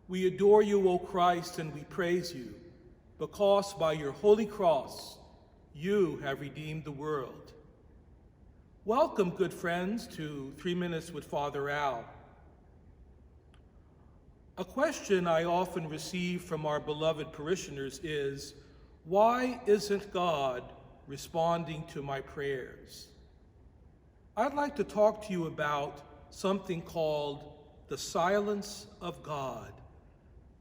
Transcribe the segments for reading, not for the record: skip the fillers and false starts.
We adore you, O Christ, and we praise you, because by your holy cross you have redeemed the world. Welcome, good friends, to 3 Minutes with Father Al. A question I often receive from our beloved parishioners is, why isn't God responding to my prayers? I'd like to talk to you about something called the silence of God.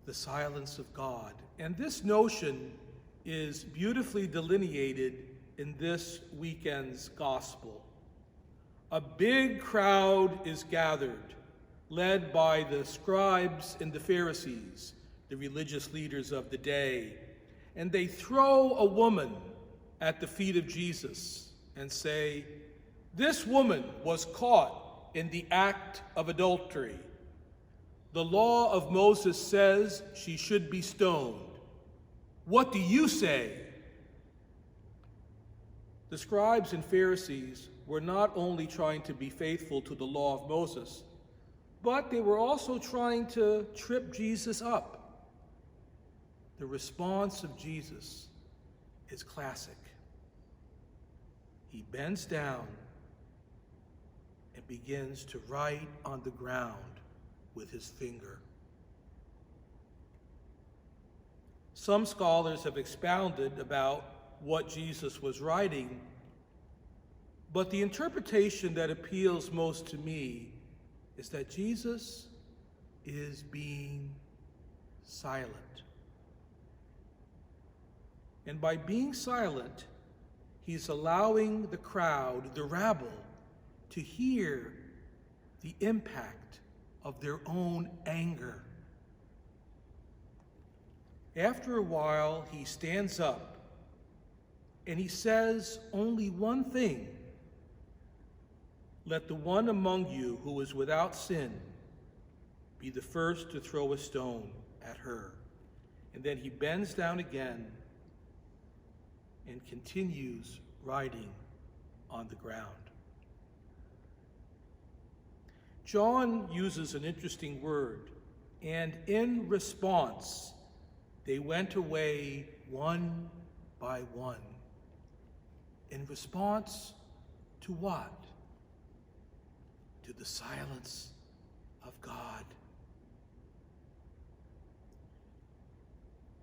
The silence of God. And this notion is beautifully delineated in this weekend's gospel. A big crowd is gathered, led by the scribes and the Pharisees, the religious leaders of the day, and they throw a woman at the feet of Jesus and say, "This woman was caught in the act of adultery. The law of Moses says she should be stoned. What do you say?" The scribes and Pharisees were not only trying to be faithful to the law of Moses, but they were also trying to trip Jesus up. The response of Jesus is classic. He bends down and begins to write on the ground with his finger. Some scholars have expounded about what Jesus was writing, but the interpretation that appeals most to me is that Jesus is being silent. And by being silent, he's allowing the crowd, the rabble, to hear the impact of their own anger. After a while, he stands up and he says only one thing: "Let the one among you who is without sin be the first to throw a stone at her." And then he bends down again and continues writing on the ground. John uses an interesting word, "and in response, they went away one by one." In response to what? To the silence of God.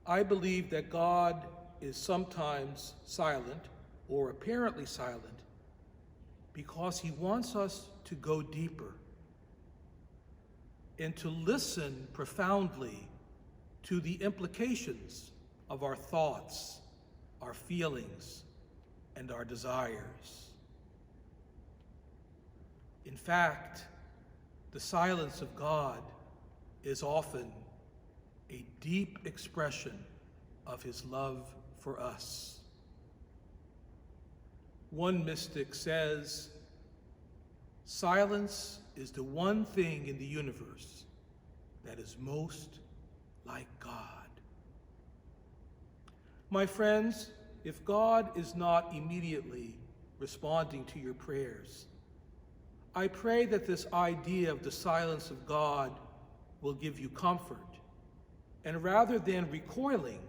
I believe that God is sometimes silent, or apparently silent, because he wants us to go deeper and to listen profoundly to the implications of our thoughts, our feelings, and our desires. In fact, the silence of God is often a deep expression of his love for us. One mystic says, "Silence is the one thing in the universe that is most like God." My friends, if God is not immediately responding to your prayers, I pray that this idea of the silence of God will give you comfort, and rather than recoiling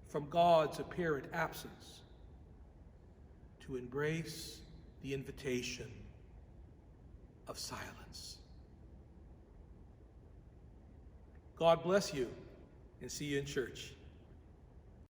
from God's apparent absence, to embrace the invitation of silence. God bless you, and see you in church.